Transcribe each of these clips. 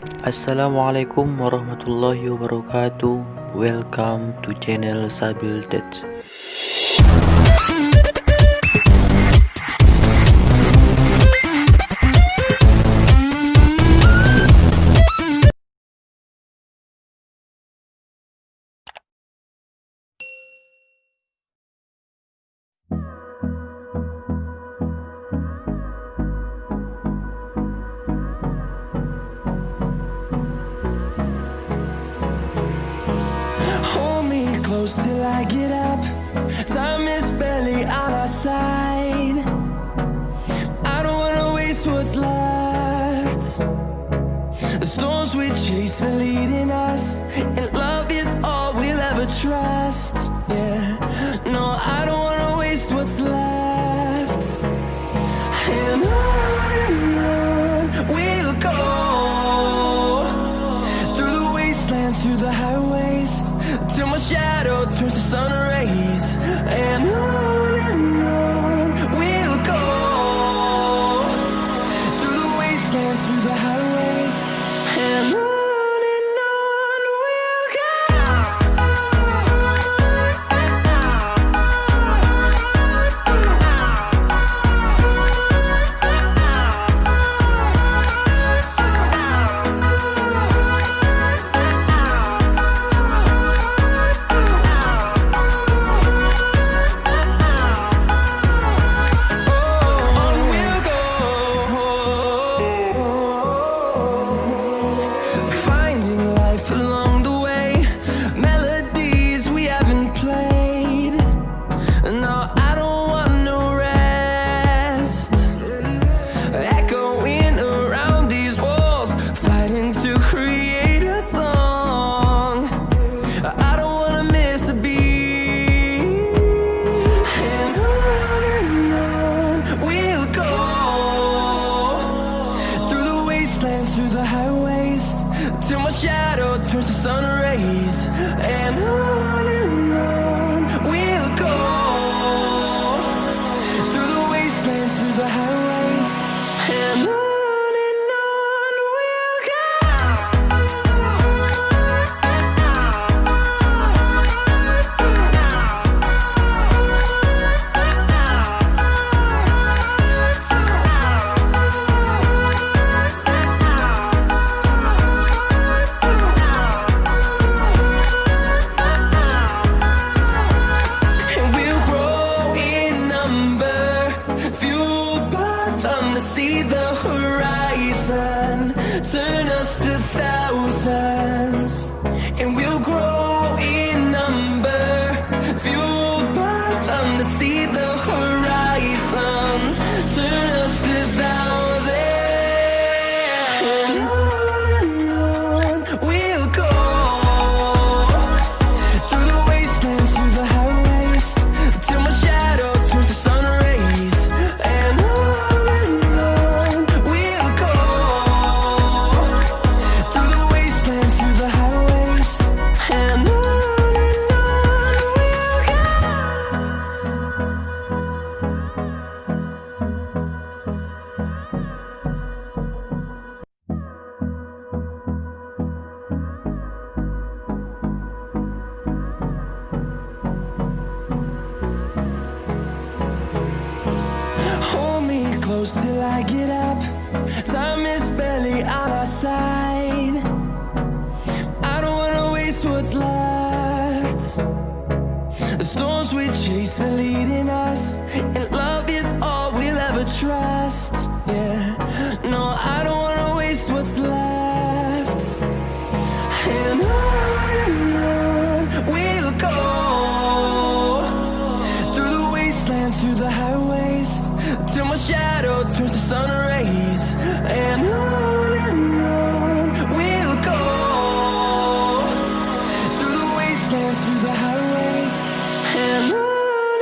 Assalamualaikum warahmatullahi wabarakatuh. Welcome to channel Sabil Touch. Close till I get up. Time is barely on our side. I don't wanna waste what's left. The storms we chase are leading us, and love is all we'll ever trust. Yeah, no, I don't wanna waste what's left. And on we'll go, through the wastelands, through the highways, till my shadow turns to sun rays. And on we'll go, through the wastelands, through the highways, and on we'll go. Through the highways, till my shadow turns to sun rays. And on we'll go, through the wastelands, through the highways, and on we'll go. See the horizon turn us to thousands, and we'll grow in number, fueled by them to see the horizon turn us to thousands. And on we'll go, through the wastelands, through the highways, till my shadow turns to sun rays. And close till I get up. Time is barely on our side. I don't wanna waste what's left. The storms we chase are leading us, and love is all we'll ever trust. Yeah, no, I don't wanna waste what's left. And on we'll go, through the wastelands, through the highways, till my shadow turns to sun rays. And on we'll go, through the wastelands, through the highways, and on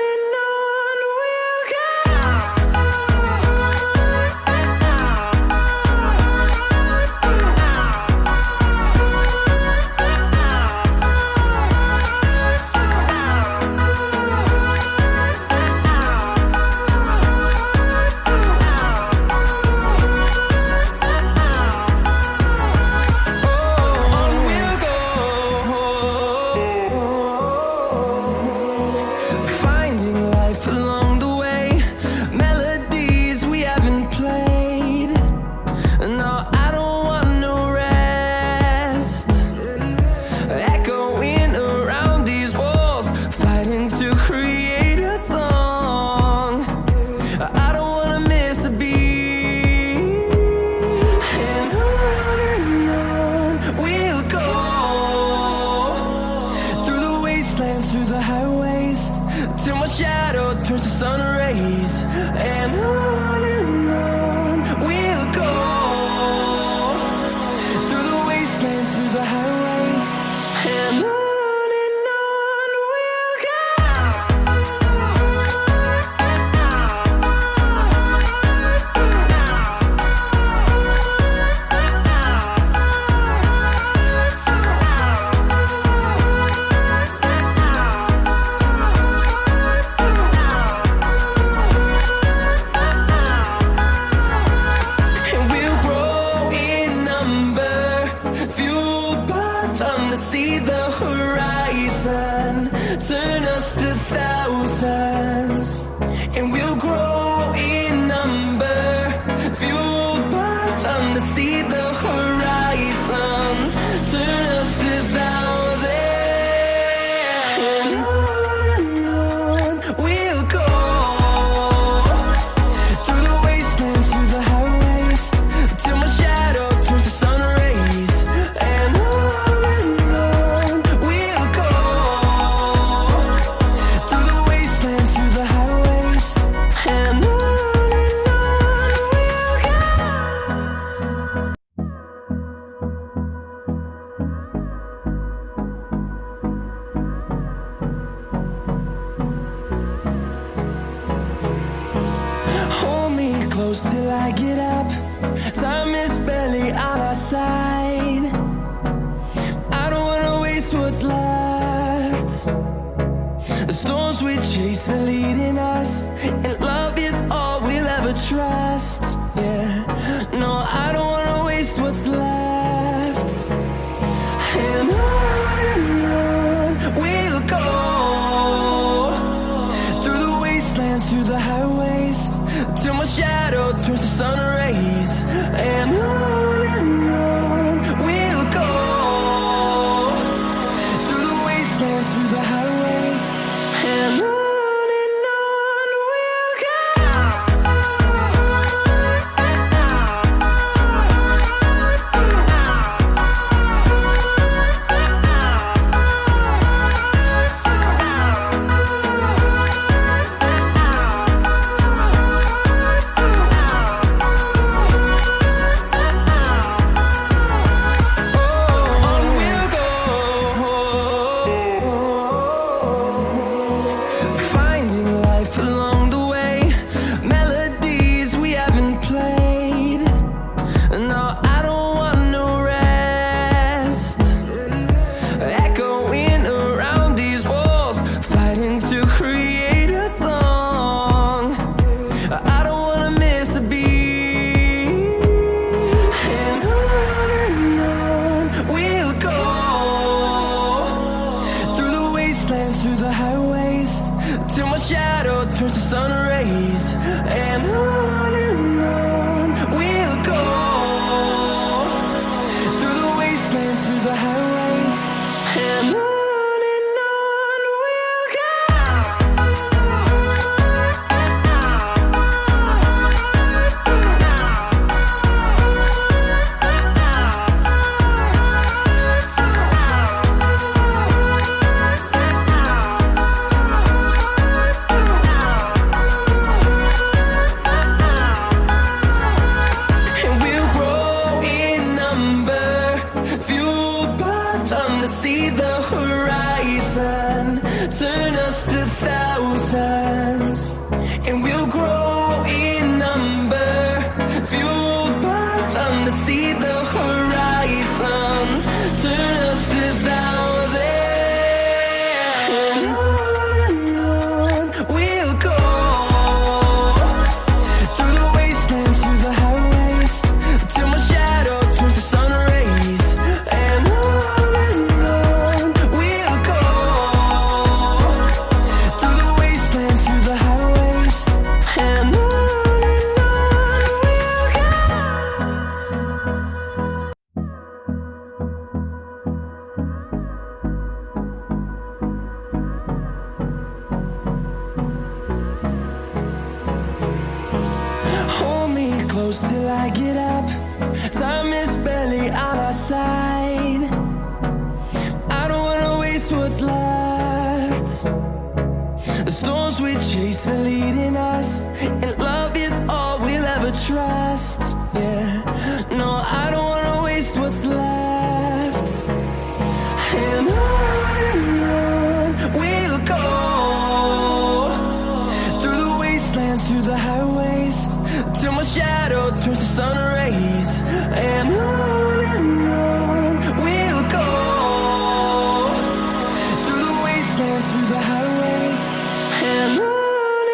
close till I get up. Time is barely on our side. I don't wanna waste what's left. The storms we chase are leading us, and love is all we'll ever trust. Yeah, no, I don't wanna waste what's left. And on we'll go, through the wastelands, through the highways, till my shadow turns to sun rays. And on we'll go, through the wastelands, through the highways, and on we'll go. Through the highways, till my shadow turns to sun rays. And on we'll go, through the wastelands, through the highways, and on we'll go. Turn us to thousands, and we'll grow in number, fueled by them to see the horizon. Turn us to thousands, and on we'll go, through the wastelands, through the highways, till my shadow turns to sun rays. And on we'll go, through the wastelands, through the highways, and on we'll go. Hold me close till I get up. Time is barely on our side. I don't wanna waste what's left. The storms we chase are leading us, and love is all we'll ever trust. Yeah, no, I don't wanna waste what's left. And on we'll go, through the wastelands, through the highways, till my shadow turns to sun rays. And on we'll go, through the wastelands, through the highways, and on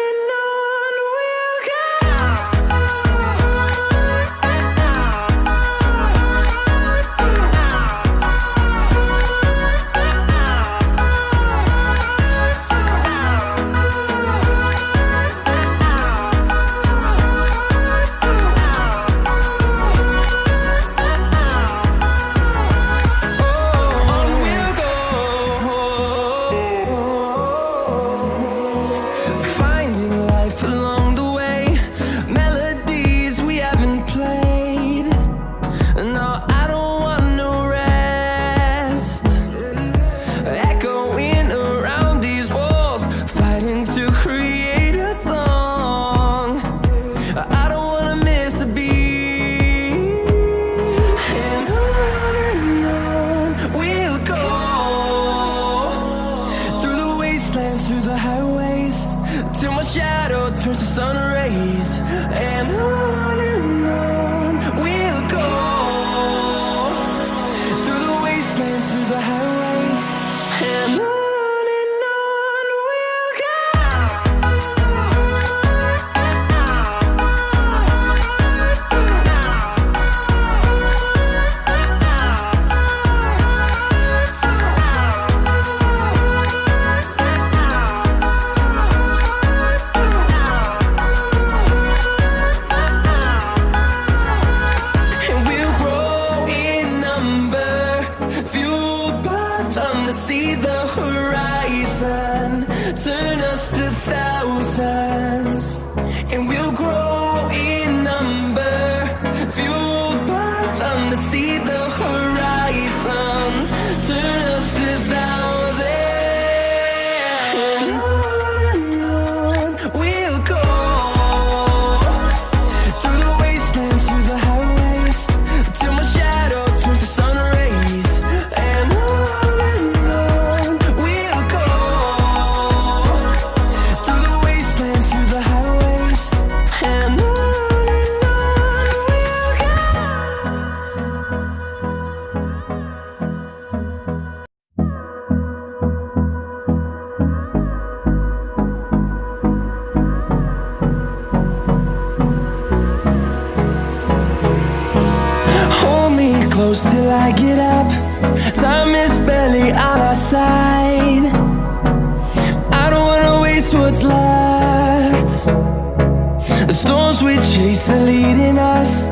see the horizon, turn us to thousands, and we'll grow in number, fueled by them to see the horizon, turn us to thousands, and on we'll go, through the wastelands, through the highways, till my shadow turns to sun rays, and on we'll go, through the wastelands, through the highways, and on hold me close till I get up. Time is barely on our side. I don't wanna waste what's left. The storms we chase are leading us.